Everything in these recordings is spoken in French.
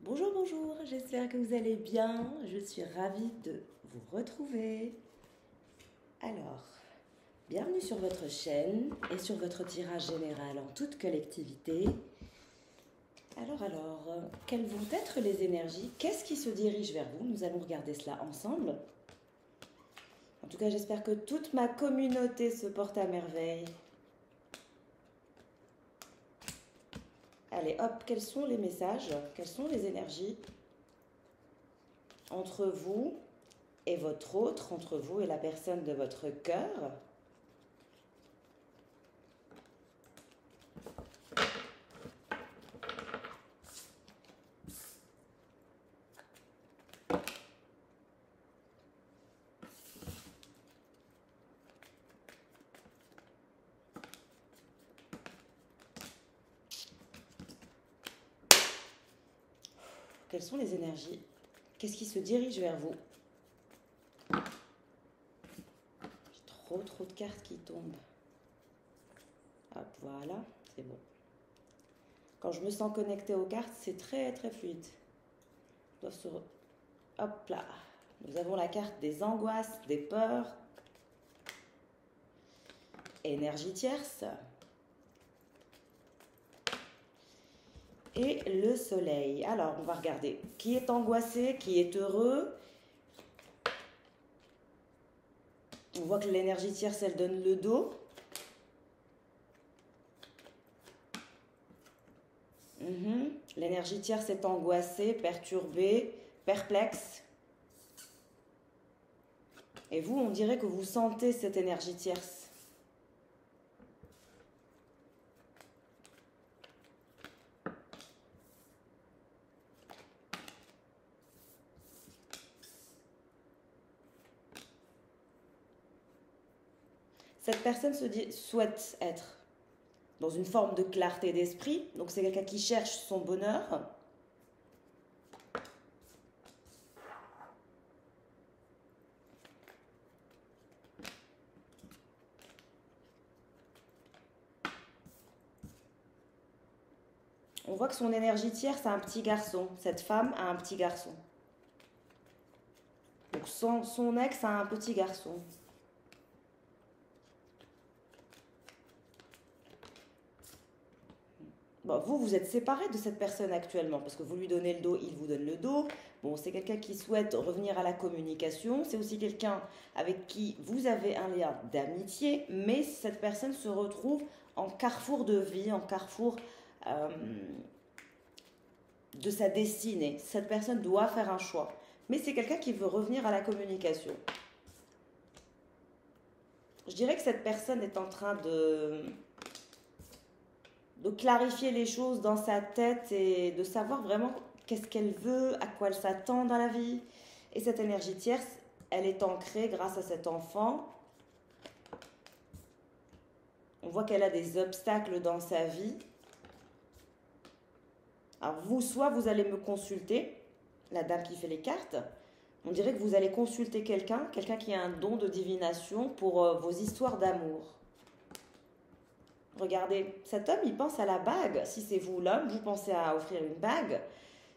Bonjour, bonjour, j'espère que vous allez bien. Je suis ravie de vous retrouver. Alors, bienvenue sur votre chaîne et sur votre tirage général en toute collectivité. Alors, quelles vont être les énergies? Qu'est-ce qui se dirige vers vous? Nous allons regarder cela ensemble. En tout cas, j'espère que toute ma communauté se porte à merveille. Allez, hop, quels sont les messages? Quelles sont les énergies entre vous et votre autre, entre vous et la personne de votre cœur? Quelles sont les énergies? Qu'est-ce qui se dirige vers vous? J'ai trop de cartes qui tombent. Hop, voilà, c'est bon. Quand je me sens connectée aux cartes, c'est très fluide. Hop là. Nous avons la carte des angoisses, des peurs. Énergie tierce. Et le soleil. Alors, on va regarder. Qui est angoissé? Qui est heureux? On voit que l'énergie tierce, elle donne le dos. L'énergie tierce est angoissée, perturbée, perplexe. Et vous, on dirait que vous sentez cette énergie tierce. Cette personne souhaite être dans une forme de clarté d'esprit. Donc c'est quelqu'un qui cherche son bonheur. On voit que son énergie tierce a un petit garçon. Cette femme a un petit garçon. Donc son ex a un petit garçon. Bon, vous êtes séparés de cette personne actuellement parce que vous lui donnez le dos, il vous donne le dos. Bon, c'est quelqu'un qui souhaite revenir à la communication. C'est aussi quelqu'un avec qui vous avez un lien d'amitié, mais cette personne se retrouve en carrefour de vie, en carrefour de sa destinée. Cette personne doit faire un choix. Mais c'est quelqu'un qui veut revenir à la communication. Je dirais que cette personne est en train de clarifier les choses dans sa tête et de savoir vraiment qu'est-ce qu'elle veut, à quoi elle s'attend dans la vie. Et cette énergie tierce, elle est ancrée grâce à cet enfant. On voit qu'elle a des obstacles dans sa vie. Alors soit vous allez me consulter, la dame qui fait les cartes. On dirait que vous allez consulter quelqu'un qui a un don de divination pour vos histoires d'amour. Regardez, cet homme, il pense à la bague. Si c'est vous l'homme, vous pensez à offrir une bague.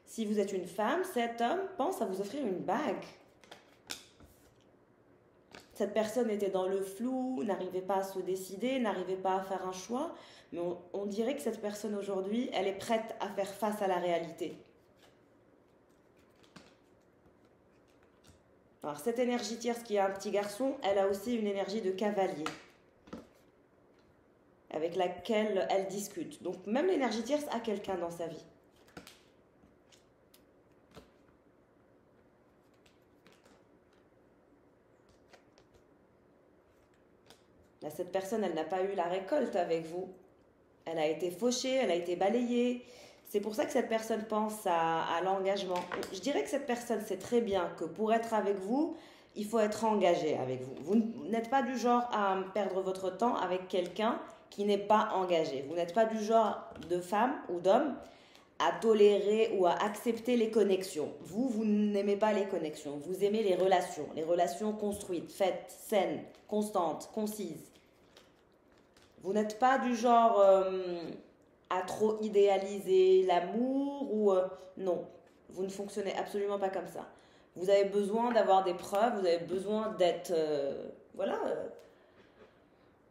Si vous êtes une femme, cet homme pense à vous offrir une bague. Cette personne était dans le flou, n'arrivait pas à se décider, n'arrivait pas à faire un choix. Mais on dirait que cette personne aujourd'hui, elle est prête à faire face à la réalité. Alors cette énergie tierce qui a un petit garçon, elle a aussi une énergie de cavalier avec laquelle elle discute. Donc même l'énergie tierce a quelqu'un dans sa vie. Là, cette personne, elle n'a pas eu la récolte avec vous. Elle a été fauchée, elle a été balayée. C'est pour ça que cette personne pense à l'engagement. Je dirais que cette personne sait très bien que pour être avec vous, il faut être engagé avec vous. Vous n'êtes pas du genre à perdre votre temps avec quelqu'un qui n'est pas engagé. Vous n'êtes pas du genre de femme ou d'homme à tolérer ou à accepter les connexions. Vous n'aimez pas les connexions. Vous aimez les relations construites, faites, saines, constantes, concises. Vous n'êtes pas du genre à trop idéaliser l'amour ou non. Vous ne fonctionnez absolument pas comme ça. Vous avez besoin d'avoir des preuves, vous avez besoin d'être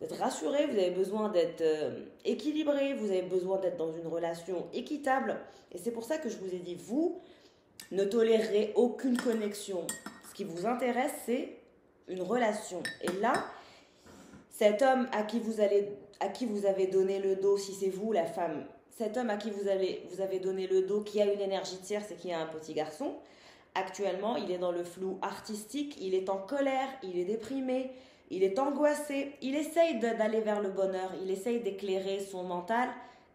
d'être rassuré, vous avez besoin d'être équilibré, vous avez besoin d'être dans une relation équitable. Et c'est pour ça que je vous ai dit, vous ne tolérerez aucune connexion. Ce qui vous intéresse, c'est une relation. Et là, cet homme à qui vous avez donné le dos, si c'est vous la femme, cet homme à qui vous avez donné le dos, qui a une énergie tierce et qui a un petit garçon, actuellement, il est dans le flou artistique, il est en colère, il est déprimé, il est angoissé, il essaye d'aller vers le bonheur, il essaye d'éclairer son mental,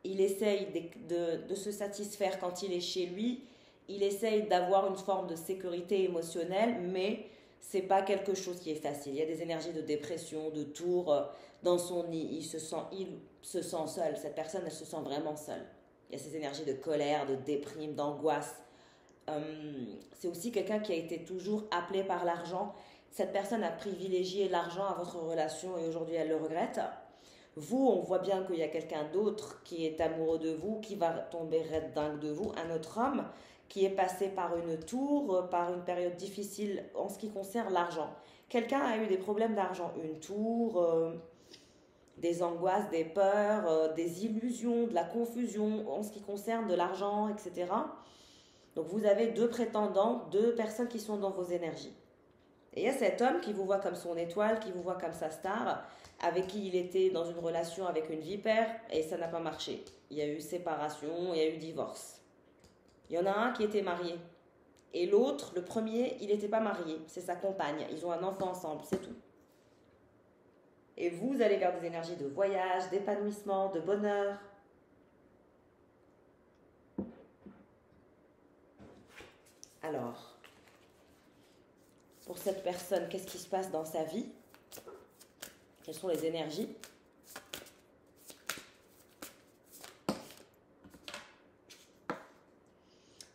il essaye de se satisfaire quand il est chez lui, il essaye d'avoir une forme de sécurité émotionnelle, mais c'est pas quelque chose qui est facile. Il y a des énergies de dépression, de tour dans son nid, il se sent seul, cette personne, elle se sent vraiment seule. Il y a ces énergies de colère, de déprime, d'angoisse. C'est aussi quelqu'un qui a été toujours appelé par l'argent. Cette personne a privilégié l'argent à votre relation et aujourd'hui elle le regrette. Vous, on voit bien qu'il y a quelqu'un d'autre qui est amoureux de vous, qui va tomber red dingue de vous, un autre homme qui est passé par une tour, par une période difficile en ce qui concerne l'argent. Quelqu'un a eu des problèmes d'argent, une tour, des angoisses, des peurs, des illusions, de la confusion en ce qui concerne de l'argent, etc. Donc vous avez deux prétendants, deux personnes qui sont dans vos énergies. Et il y a cet homme qui vous voit comme son étoile, qui vous voit comme sa star, avec qui il était dans une relation avec une vipère et ça n'a pas marché. Il y a eu séparation, il y a eu divorce. Il y en a un qui était marié. Et l'autre, le premier, il n'était pas marié. C'est sa compagne. Ils ont un enfant ensemble, c'est tout. Et vous allez vers des énergies de voyage, d'épanouissement, de bonheur. Alors, pour cette personne, qu'est-ce qui se passe dans sa vie? Quelles sont les énergies?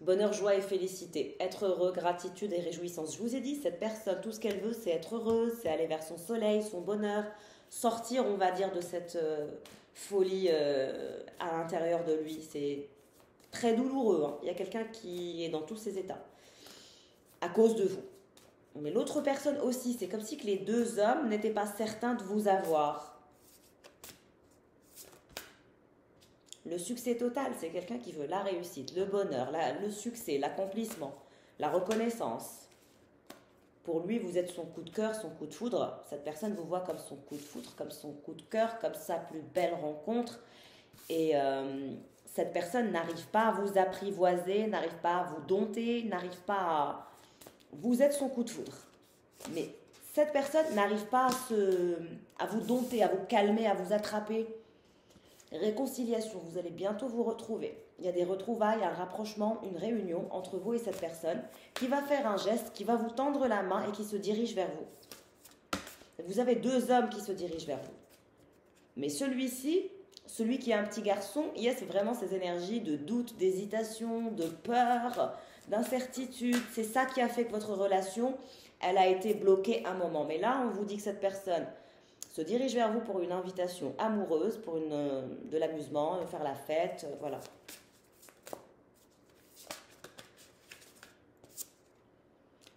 Bonheur, joie et félicité. Être heureux, gratitude et réjouissance. Je vous ai dit, cette personne, tout ce qu'elle veut, c'est être heureuse, c'est aller vers son soleil, son bonheur, sortir, on va dire, de cette folie à l'intérieur de lui. C'est très douloureux. Hein. Il y a quelqu'un qui est dans tous ces états à cause de vous. Mais l'autre personne aussi, c'est comme si que les deux hommes n'étaient pas certains de vous avoir. Le succès total, c'est quelqu'un qui veut la réussite, le bonheur, le succès, l'accomplissement, la reconnaissance. Pour lui, vous êtes son coup de cœur, son coup de foudre. Cette personne vous voit comme son coup de foudre, comme son coup de cœur, comme sa plus belle rencontre. Et cette personne n'arrive pas à vous apprivoiser, n'arrive pas à vous dompter, n'arrive pas à... Vous êtes son coup de foudre. Mais cette personne n'arrive pas à vous dompter, à vous calmer, à vous attraper. Réconciliation, vous allez bientôt vous retrouver. Il y a des retrouvailles, un rapprochement, une réunion entre vous et cette personne qui va faire un geste, qui va vous tendre la main et qui se dirige vers vous. Vous avez deux hommes qui se dirigent vers vous. Mais celui-ci, celui qui est un petit garçon, il y a vraiment ces énergies de doute, d'hésitation, de peur, d'incertitude. C'est ça qui a fait que votre relation, elle a été bloquée un moment. Mais là, on vous dit que cette personne se dirige vers vous pour une invitation amoureuse, pour de l'amusement, faire la fête, voilà.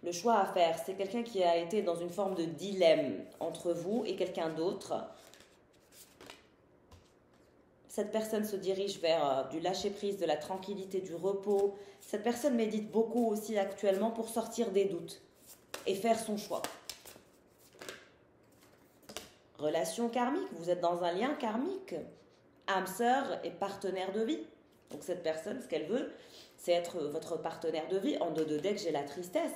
Le choix à faire, c'est quelqu'un qui a été dans une forme de dilemme entre vous et quelqu'un d'autre. Cette personne se dirige vers du lâcher-prise, de la tranquillité, du repos. Cette personne médite beaucoup aussi actuellement pour sortir des doutes et faire son choix. Relation karmique, vous êtes dans un lien karmique. Âme sœur et partenaire de vie. Donc cette personne, ce qu'elle veut, c'est être votre partenaire de vie. En dos de deck, j'ai la tristesse.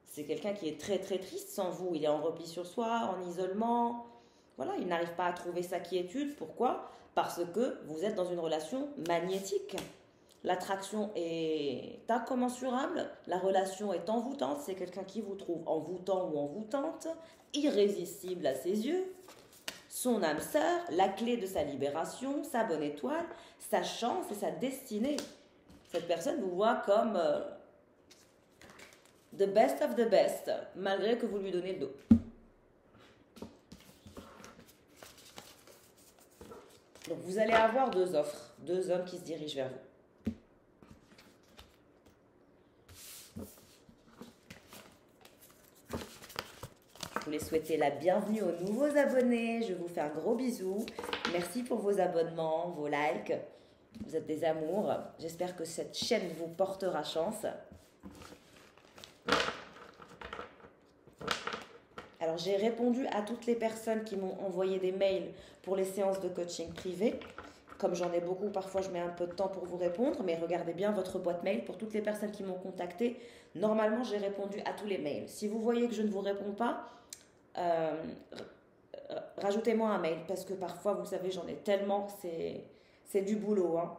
C'est quelqu'un qui est très très triste sans vous. Il est en repli sur soi, en isolement. Voilà, il n'arrive pas à trouver sa quiétude. Pourquoi? Parce que vous êtes dans une relation magnétique. L'attraction est incommensurable. La relation est envoûtante. C'est quelqu'un qui vous trouve envoûtant ou envoûtante, irrésistible à ses yeux. Son âme sœur, la clé de sa libération, sa bonne étoile, sa chance et sa destinée. Cette personne vous voit comme the best of the best, malgré que vous lui donnez le dos. Donc vous allez avoir deux offres, deux hommes qui se dirigent vers vous. voulais souhaiter la bienvenue aux nouveaux abonnés. Je vous fais un gros bisou. Merci pour vos abonnements, vos likes. Vous êtes des amours. J'espère que cette chaîne vous portera chance. Alors, j'ai répondu à toutes les personnes qui m'ont envoyé des mails pour les séances de coaching privé. Comme j'en ai beaucoup, parfois je mets un peu de temps pour vous répondre, mais regardez bien votre boîte mail. Pour toutes les personnes qui m'ont contacté, normalement j'ai répondu à tous les mails. Si vous voyez que je ne vous réponds pas, rajoutez-moi un mail, parce que parfois, vous savez, j'en ai tellement, c'est du boulot. Hein.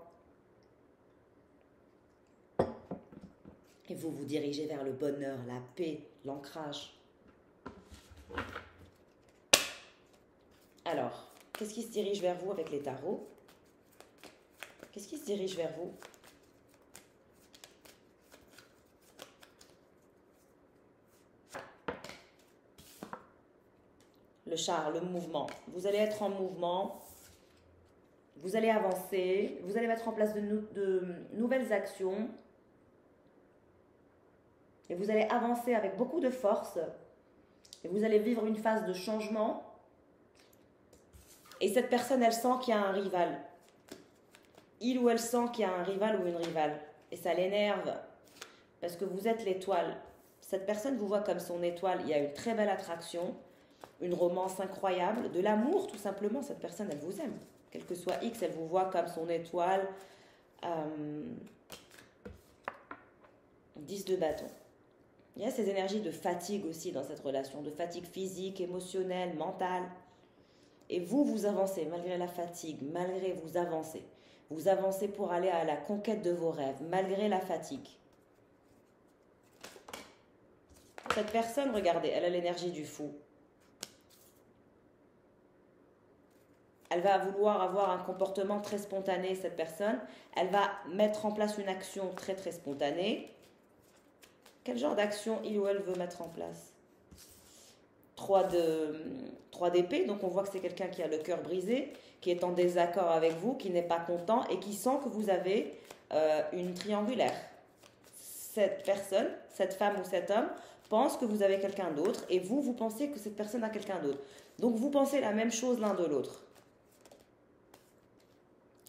Et vous vous dirigez vers le bonheur, la paix, l'ancrage. Alors, qu'est-ce qui se dirige vers vous avec les tarots? Qu'est-ce qui se dirige vers vous? Le char, le mouvement. Vous allez être en mouvement, vous allez avancer, vous allez mettre en place de nouvelles actions et vous allez avancer avec beaucoup de force et vous allez vivre une phase de changement. Et cette personne, elle sent qu'il y a un rival. Il ou elle sent qu'il y a un rival ou une rivale. Et ça l'énerve. Parce que vous êtes l'étoile. Cette personne vous voit comme son étoile. Il y a une très belle attraction. Une romance incroyable. De l'amour, tout simplement. Cette personne, elle vous aime. Quel que soit X, elle vous voit comme son étoile. 10 de bâton. Il y a ces énergies de fatigue aussi dans cette relation. De fatigue physique, émotionnelle, mentale. Et vous avancez malgré la fatigue, malgré vous avancez. Vous avancez pour aller à la conquête de vos rêves, malgré la fatigue. Cette personne, regardez, elle a l'énergie du fou. Elle va vouloir avoir un comportement très spontané, cette personne. Elle va mettre en place une action très très spontanée. Quel genre d'action il ou elle veut mettre en place? 3 d'épée, donc on voit que c'est quelqu'un qui a le cœur brisé, qui est en désaccord avec vous, qui n'est pas content et qui sent que vous avez une triangulaire. Cette personne, cette femme ou cet homme, pense que vous avez quelqu'un d'autre et vous pensez que cette personne a quelqu'un d'autre. Donc vous pensez la même chose l'un de l'autre.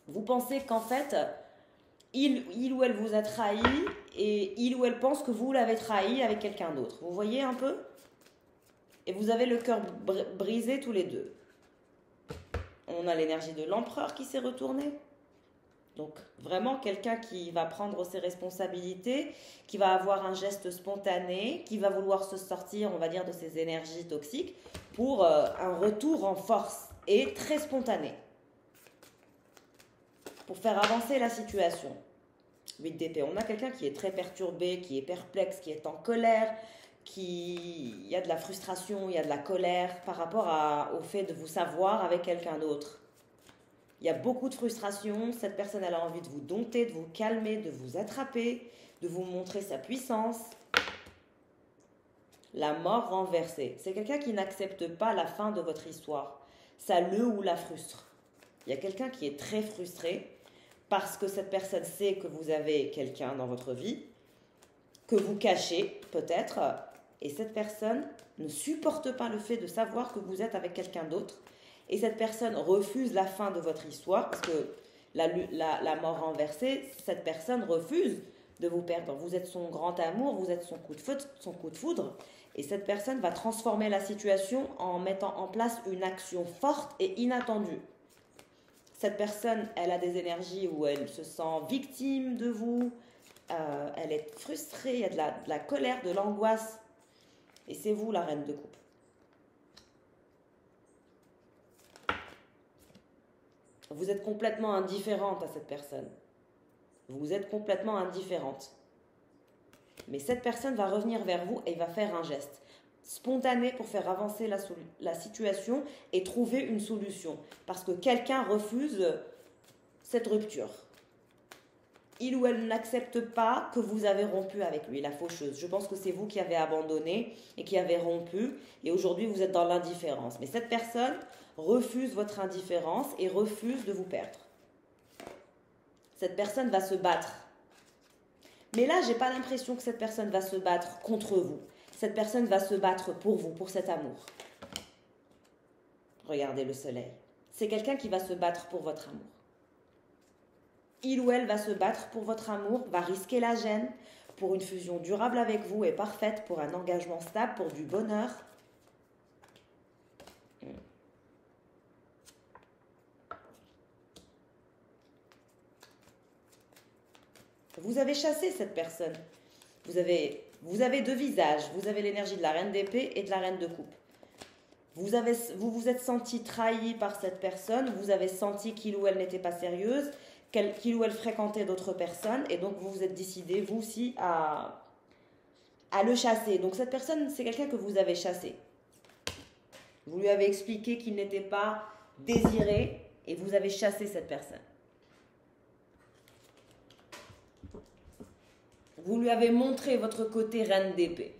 Vous pensez qu'en fait, il ou elle vous a trahi et il ou elle pense que vous l'avez trahi avec quelqu'un d'autre. Vous voyez un peu ? Et vous avez le cœur brisé tous les deux. On a l'énergie de l'empereur qui s'est retournée. Donc vraiment quelqu'un qui va prendre ses responsabilités, qui va avoir un geste spontané, qui va vouloir se sortir, on va dire, de ses énergies toxiques pour un retour en force et très spontané. Pour faire avancer la situation. 8 d'épée. On a quelqu'un qui est très perturbé, qui est perplexe, qui est en colère, il y a de la frustration, il y a de la colère par rapport au fait de vous savoir avec quelqu'un d'autre. Il y a beaucoup de frustration, cette personne elle a envie de vous dompter, de vous calmer, de vous attraper, de vous montrer sa puissance. La mort renversée, c'est quelqu'un qui n'accepte pas la fin de votre histoire. Ça le ou la frustre. Il y a quelqu'un qui est très frustré parce que cette personne sait que vous avez quelqu'un dans votre vie, que vous cachez peut-être. Et cette personne ne supporte pas le fait de savoir que vous êtes avec quelqu'un d'autre. Et cette personne refuse la fin de votre histoire parce que la mort renversée, cette personne refuse de vous perdre. Vous êtes son grand amour, vous êtes son coup de foudre. Et cette personne va transformer la situation en mettant en place une action forte et inattendue. Cette personne, elle a des énergies où elle se sent victime de vous. Elle est frustrée, il y a de la colère, de l'angoisse. Et c'est vous la reine de coupe. Vous êtes complètement indifférente à cette personne. Vous êtes complètement indifférente. Mais cette personne va revenir vers vous et va faire un geste spontané pour faire avancer la situation et trouver une solution. Parce que quelqu'un refuse cette rupture. Il ou elle n'accepte pas que vous avez rompu avec lui, la faucheuse. Je pense que c'est vous qui avez abandonné et qui avez rompu. Et aujourd'hui, vous êtes dans l'indifférence. Mais cette personne refuse votre indifférence et refuse de vous perdre. Cette personne va se battre. Mais là, je n'ai pas l'impression que cette personne va se battre contre vous. cette personne va se battre pour vous, pour cet amour. Regardez le soleil. C'est quelqu'un qui va se battre pour votre amour. Il ou elle va se battre pour votre amour, va risquer la gêne pour une fusion durable avec vous et parfaite, pour un engagement stable, pour du bonheur. Vous avez chassé cette personne. Vous avez deux visages. Vous avez l'énergie de la reine d'épée et de la reine de coupe. Vous vous êtes senti trahi par cette personne. Vous avez senti qu'il ou elle n'était pas sérieuse, qu'il ou elle fréquentait d'autres personnes. Et donc, vous vous êtes décidé, vous aussi, à le chasser. Donc, cette personne, c'est quelqu'un que vous avez chassé. Vous lui avez expliqué qu'il n'était pas désiré et vous avez chassé cette personne. Vous lui avez montré votre côté reine d'épée.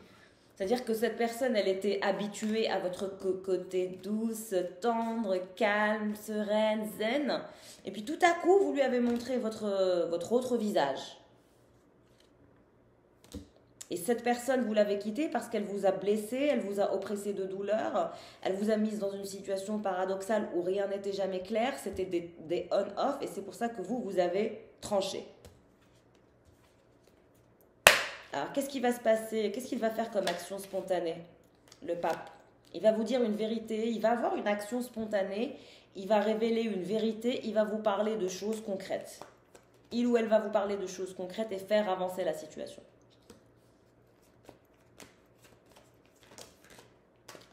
C'est-à-dire que cette personne, elle était habituée à votre côté douce, tendre, calme, sereine, zen. Et puis tout à coup, vous lui avez montré votre autre visage. Et cette personne, vous l'avez quittée parce qu'elle vous a blessé, elle vous a oppressé de douleur, elle vous a mise dans une situation paradoxale où rien n'était jamais clair, c'était des on-off, et c'est pour ça que vous avez tranché. Alors, qu'est-ce qui va se passer? Qu'est-ce qu'il va faire comme action spontanée, le pape? Il va vous dire une vérité, il va avoir une action spontanée, il va révéler une vérité, il va vous parler de choses concrètes. Il ou elle va vous parler de choses concrètes et faire avancer la situation.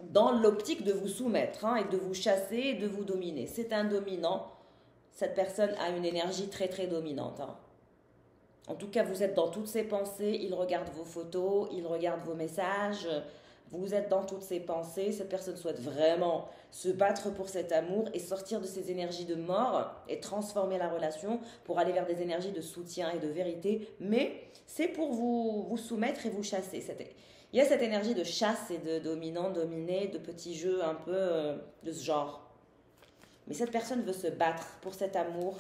Dans l'optique de vous soumettre et de vous chasser et de vous dominer. C'est un dominant. Cette personne a une énergie très très dominante. En tout cas, vous êtes dans toutes ses pensées, il regarde vos photos, il regarde vos messages, vous êtes dans toutes ses pensées. Cette personne souhaite vraiment se battre pour cet amour et sortir de ces énergies de mort et transformer la relation pour aller vers des énergies de soutien et de vérité. Mais c'est pour vous soumettre et vous chasser. Il y a cette énergie de chasse et de dominant, dominé, de petits jeux un peu de ce genre. Mais cette personne veut se battre pour cet amour.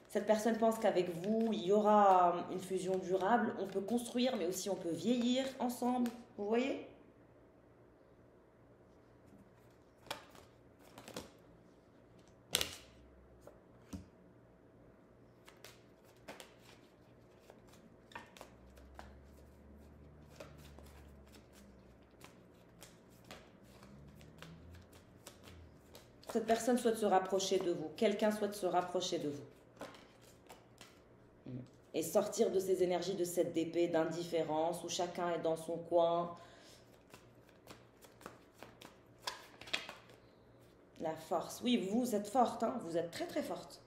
Cette personne pense qu'avec vous, il y aura une fusion durable. On peut construire, mais aussi on peut vieillir ensemble. Vous voyez ? Cette personne souhaite se rapprocher de vous. Quelqu'un souhaite se rapprocher de vous. Et sortir de ces énergies de cette épée d'indifférence où chacun est dans son coin. La force. Oui, vous êtes forte, vous êtes très très forte.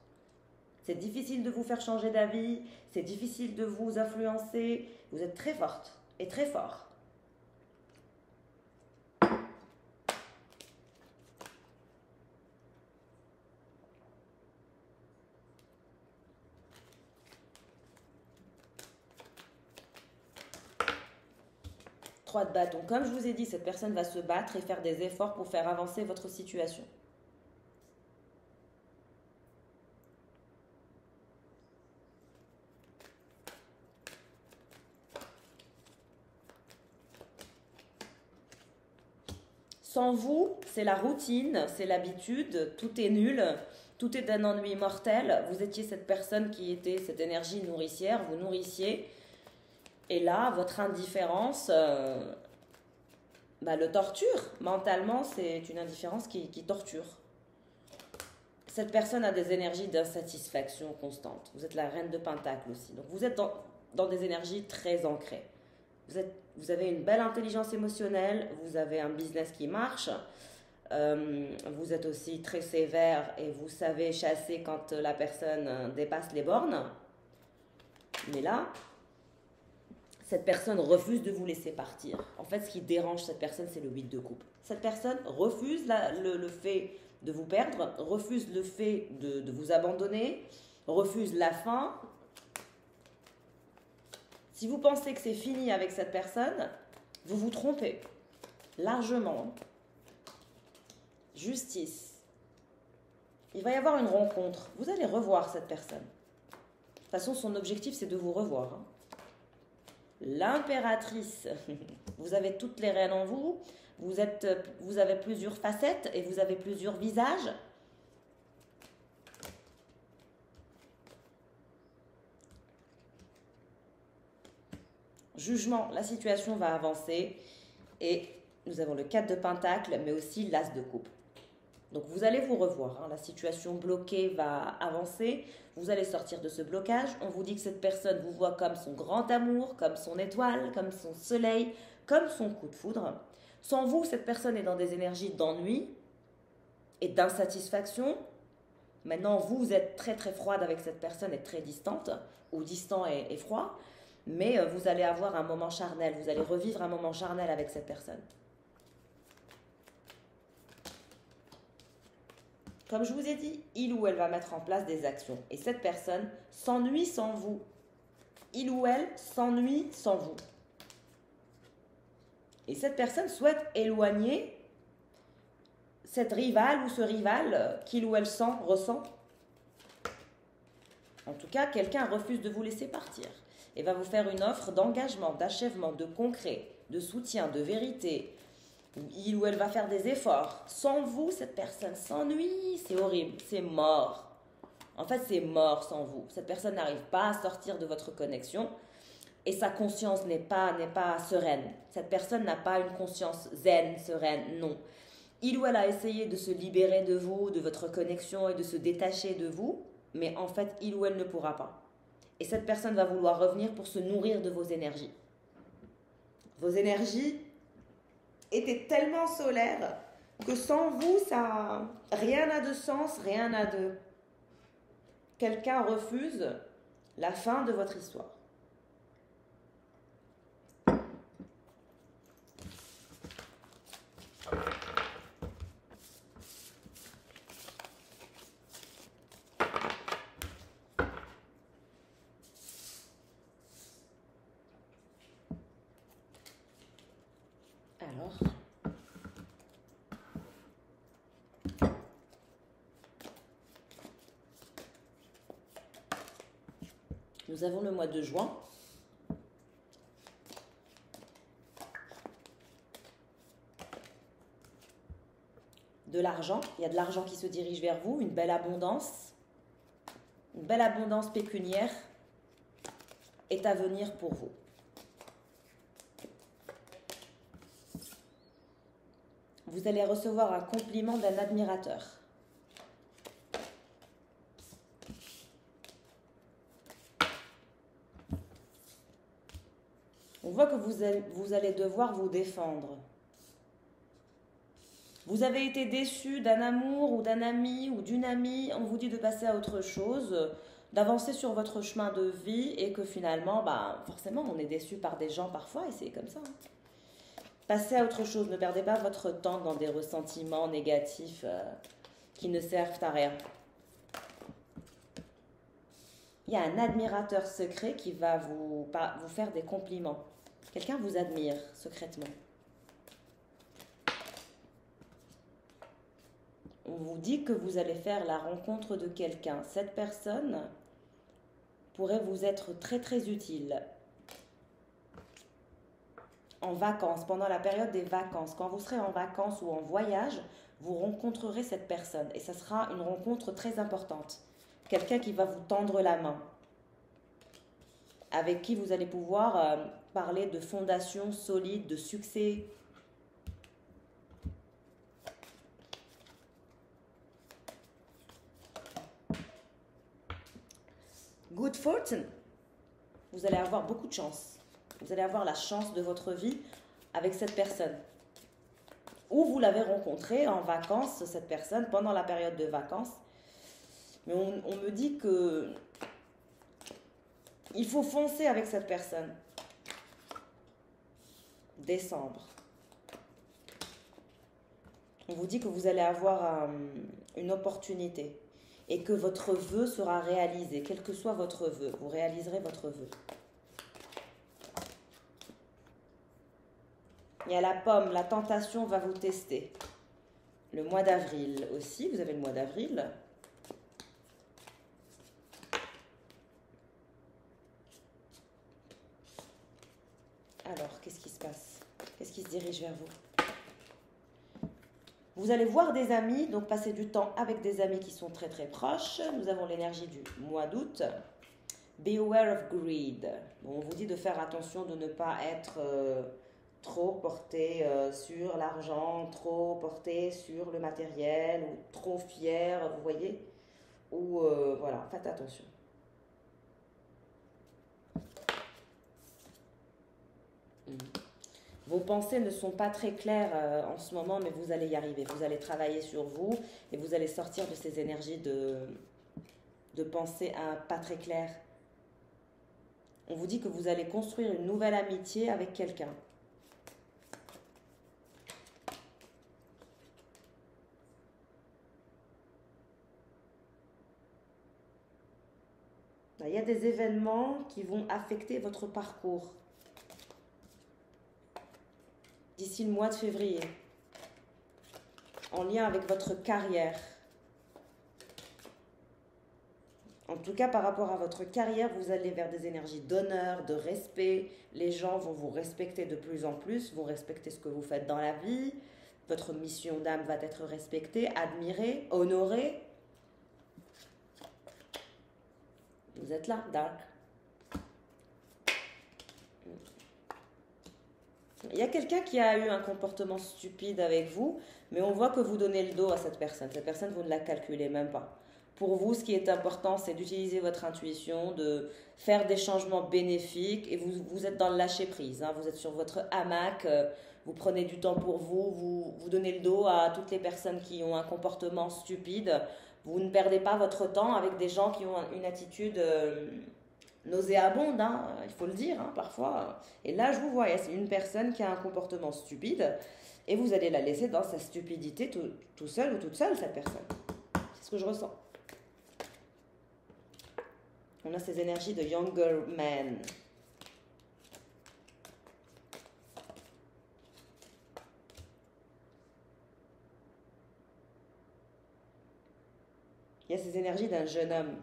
C'est difficile de vous faire changer d'avis, c'est difficile de vous influencer. Vous êtes très forte et très fort. De bâton. Comme je vous ai dit, cette personne va se battre et faire des efforts pour faire avancer votre situation. Sans vous, c'est la routine, c'est l'habitude, tout est nul, tout est d'un ennui mortel. Vous étiez cette personne qui était cette énergie nourricière, vous nourrissiez. Et là, votre indifférence le torture. Mentalement, c'est une indifférence qui torture. Cette personne a des énergies d'insatisfaction constante. Vous êtes la reine de Pentacle aussi. Donc, vous êtes dans des énergies très ancrées. Vous avez une belle intelligence émotionnelle, vous avez un business qui marche, vous êtes aussi très sévère et vous savez chasser quand la personne dépasse les bornes. Mais là, cette personne refuse de vous laisser partir. En fait, ce qui dérange cette personne, c'est le 8 de coupe. Cette personne refuse le fait de vous perdre, refuse le fait de vous abandonner, refuse la fin. Si vous pensez que c'est fini avec cette personne, vous vous trompez largement. Justice. Il va y avoir une rencontre. Vous allez revoir cette personne. De toute façon, son objectif, c'est de vous revoir. L'impératrice. Vous avez toutes les reines en vous. Vous avez plusieurs facettes et vous avez plusieurs visages. Jugement, la situation va avancer. Et nous avons le 4 de Pentacle, mais aussi l'As de Coupe. Donc vous allez vous revoir. Hein. La situation bloquée va avancer. Vous allez sortir de ce blocage. On vous dit que cette personne vous voit comme son grand amour, comme son étoile, comme son soleil, comme son coup de foudre. Sans vous, cette personne est dans des énergies d'ennui et d'insatisfaction. Maintenant, vous êtes très très froide avec cette personne et très distante, ou distant et froid. Mais vous allez avoir un moment charnel. Vous allez revivre un moment charnel avec cette personne. Comme je vous ai dit, il ou elle va mettre en place des actions. Et cette personne s'ennuie sans vous. Il ou elle s'ennuie sans vous. Et cette personne souhaite éloigner cette rivale ou ce rival qu'il ou elle ressent. En tout cas, quelqu'un refuse de vous laisser partir et va vous faire une offre d'engagement, d'achèvement, de concret, de soutien, de vérité. Il ou elle va faire des efforts. Sans vous, cette personne s'ennuie. C'est horrible, c'est mort. En fait, c'est mort sans vous. Cette personne n'arrive pas à sortir de votre connexion et sa conscience n'est pas sereine. Cette personne n'a pas une conscience zen, sereine, non. Il ou elle a essayé de se libérer de vous, de votre connexion et de se détacher de vous, mais en fait, il ou elle ne pourra pas. Et cette personne va vouloir revenir pour se nourrir de vos énergies. Vos énergies étaient tellement solaires que sans vous, rien n'a de sens, rien n'a de... Quelqu'un refuse la fin de votre histoire. Alors, nous avons le mois de juin. De l'argent, il y a de l'argent qui se dirige vers vous, une belle abondance pécuniaire est à venir pour vous. Vous allez recevoir un compliment d'un admirateur. On voit que vous allez devoir vous défendre. Vous avez été déçu d'un amour ou d'un ami ou d'une amie, on vous dit de passer à autre chose, d'avancer sur votre chemin de vie et que finalement, forcément, on est déçu par des gens parfois et c'est comme ça. Passez à autre chose, ne perdez pas votre temps dans des ressentiments négatifs qui ne servent à rien. Il y a un admirateur secret qui va vous faire des compliments. Quelqu'un vous admire secrètement. On vous dit que vous allez faire la rencontre de quelqu'un. Cette personne pourrait vous être très très utile. En vacances, pendant la période des vacances, quand vous serez en vacances ou en voyage, vous rencontrerez cette personne et ça sera une rencontre très importante. Quelqu'un qui va vous tendre la main, avec qui vous allez pouvoir parler de fondations solides, de succès. Good fortune, vous allez avoir beaucoup de chance. Vous allez avoir la chance de votre vie avec cette personne. Ou vous l'avez rencontrée en vacances, cette personne, pendant la période de vacances. Mais on me dit que il faut foncer avec cette personne. Décembre. On vous dit que vous allez avoir une opportunité et que votre vœu sera réalisé, quel que soit votre vœu. Vous réaliserez votre vœu. Il y a la pomme, la tentation va vous tester. Le mois d'avril aussi, vous avez le mois d'avril. Alors, qu'est-ce qui se passe? Qu'est-ce qui se dirige vers vous? Vous allez voir des amis, donc passer du temps avec des amis qui sont très très proches. Nous avons l'énergie du mois d'août. Be aware of greed. Bon, on vous dit de faire attention de ne pas être trop porté sur l'argent, trop porté sur le matériel, ou trop fier, vous voyez? Ou voilà, faites attention. Vos pensées ne sont pas très claires en ce moment, mais vous allez y arriver. Vous allez travailler sur vous et vous allez sortir de ces énergies de pensée pas très claires. On vous dit que vous allez construire une nouvelle amitié avec quelqu'un. Il y a des événements qui vont affecter votre parcours d'ici le mois de février, en lien avec votre carrière. En tout cas, par rapport à votre carrière, vous allez vers des énergies d'honneur, de respect. Les gens vont vous respecter de plus en plus, vont respecter ce que vous faites dans la vie. Votre mission d'âme va être respectée, admirée, honorée. Vous êtes là, Dark. Il y a quelqu'un qui a eu un comportement stupide avec vous, mais on voit que vous donnez le dos à cette personne. Cette personne, vous ne la calculez même pas. Pour vous, ce qui est important, c'est d'utiliser votre intuition, de faire des changements bénéfiques et vous êtes dans le lâcher-prise. Hein. Vous êtes sur votre hamac, vous prenez du temps pour vous donnez le dos à toutes les personnes qui ont un comportement stupide. Vous ne perdez pas votre temps avec des gens qui ont une attitude nauséabonde, hein, il faut le dire, hein, parfois. Et là, je vous vois, c'est une personne qui a un comportement stupide et vous allez la laisser dans sa stupidité tout seul ou toute seule, cette personne. C'est ce que je ressens. On a ces énergies de younger man. Il y a ces énergies d'un jeune homme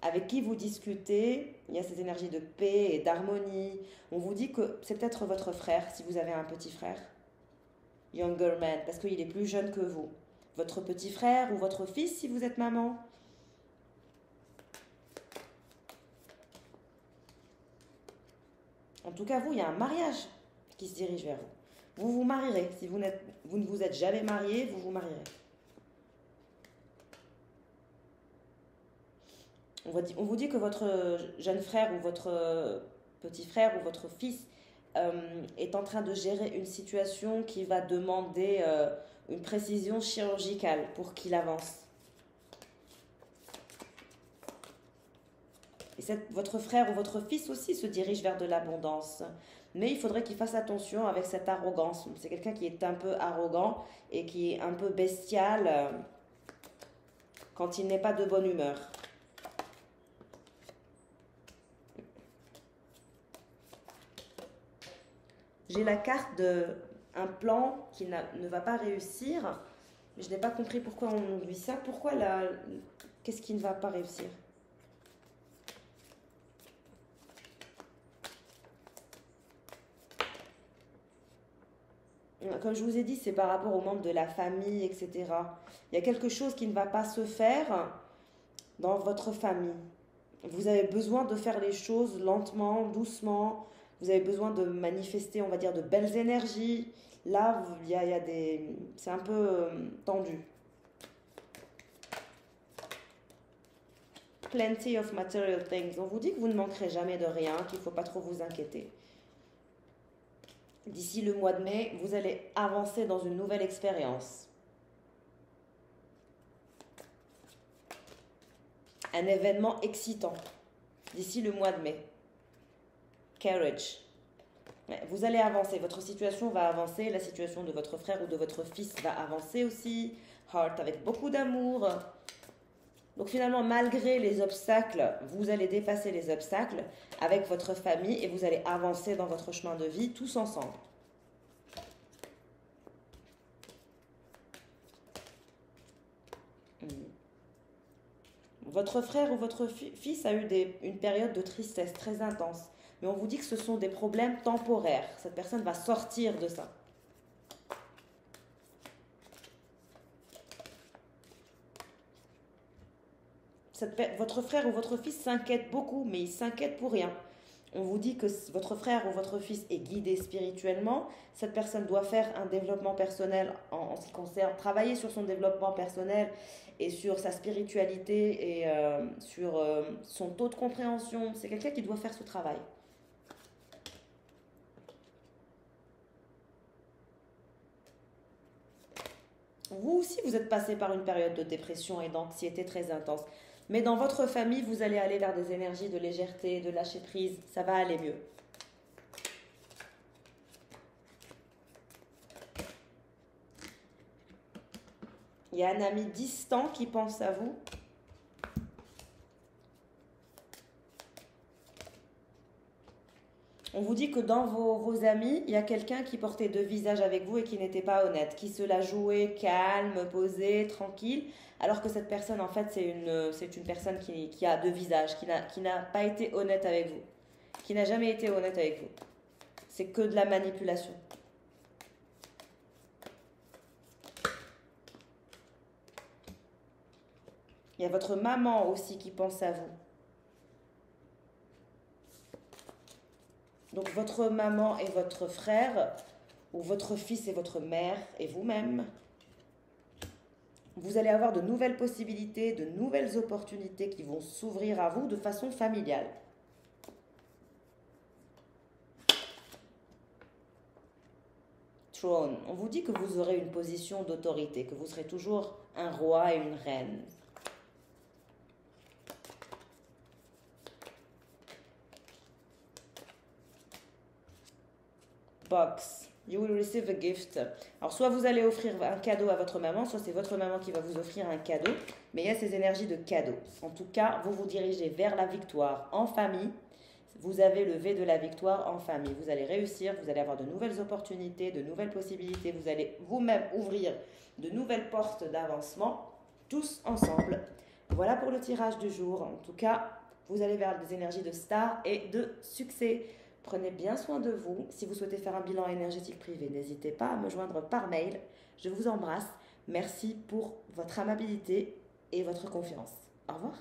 avec qui vous discutez. Il y a ces énergies de paix et d'harmonie. On vous dit que c'est peut-être votre frère, si vous avez un petit frère. Younger man, parce qu'il est plus jeune que vous. Votre petit frère ou votre fils, si vous êtes maman. En tout cas, vous, il y a un mariage qui se dirige vers vous. Vous vous marierez. Si vous ne vous êtes jamais marié, vous vous marierez. On vous dit que votre jeune frère ou votre petit frère ou votre fils est en train de gérer une situation qui va demander une précision chirurgicale pour qu'il avance. Et votre frère ou votre fils aussi se dirige vers de l'abondance. Mais il faudrait qu'il fasse attention avec cette arrogance. C'est quelqu'un qui est un peu arrogant et qui est un peu bestial quand il n'est pas de bonne humeur. J'ai la carte d'un plan qui ne va pas réussir. Mais je n'ai pas compris pourquoi on nous dit ça. Pourquoi qu'est-ce qui ne va pas réussir? Comme je vous ai dit, c'est par rapport aux membres de la famille, etc. Il y a quelque chose qui ne va pas se faire dans votre famille. Vous avez besoin de faire les choses lentement, doucement. Vous avez besoin de manifester, on va dire, de belles énergies. Là, c'est un peu tendu. Plenty of material things. On vous dit que vous ne manquerez jamais de rien, qu'il ne faut pas trop vous inquiéter. D'ici le mois de mai, vous allez avancer dans une nouvelle expérience. Un événement excitant. D'ici le mois de mai. Courage. Vous allez avancer. Votre situation va avancer. La situation de votre frère ou de votre fils va avancer aussi. Heart avec beaucoup d'amour. Donc finalement, malgré les obstacles, vous allez dépasser les obstacles avec votre famille et vous allez avancer dans votre chemin de vie tous ensemble. Votre frère ou votre fils a eu une période de tristesse très intense. Mais on vous dit que ce sont des problèmes temporaires. Cette personne va sortir de ça. Votre frère ou votre fils s'inquiète beaucoup, mais il s'inquiète pour rien. On vous dit que votre frère ou votre fils est guidé spirituellement. Cette personne doit faire un développement personnel en ce qui concerne, travailler sur son développement personnel et sur sa spiritualité et sur son taux de compréhension. C'est quelqu'un qui doit faire ce travail. Vous aussi, vous êtes passé par une période de dépression et d'anxiété très intense. Mais dans votre famille, vous allez aller vers des énergies de légèreté, de lâcher prise. Ça va aller mieux. Il y a un ami distant qui pense à vous. On vous dit que dans vos amis, il y a quelqu'un qui portait deux visages avec vous et qui n'était pas honnête, qui se la jouait calme, posée, tranquille, alors que cette personne, en fait, c'est une personne qui a deux visages, qui n'a pas été honnête avec vous, qui n'a jamais été honnête avec vous. C'est que de la manipulation. Il y a votre maman aussi qui pense à vous. Donc votre maman et votre frère, ou votre fils et votre mère, et vous-même, vous allez avoir de nouvelles possibilités, de nouvelles opportunités qui vont s'ouvrir à vous de façon familiale. Trône, on vous dit que vous aurez une position d'autorité, que vous serez toujours un roi et une reine. Box. You will receive a gift. Alors, soit vous allez offrir un cadeau à votre maman, soit c'est votre maman qui va vous offrir un cadeau. Mais il y a ces énergies de cadeau. En tout cas, vous vous dirigez vers la victoire en famille. Vous avez le V de la victoire en famille. Vous allez réussir, vous allez avoir de nouvelles opportunités, de nouvelles possibilités. Vous allez vous-même ouvrir de nouvelles portes d'avancement, tous ensemble. Voilà pour le tirage du jour. En tout cas, vous allez vers des énergies de star et de succès. Prenez bien soin de vous. Si vous souhaitez faire un bilan énergétique privé, n'hésitez pas à me joindre par mail. Je vous embrasse. Merci pour votre amabilité et votre confiance. Au revoir.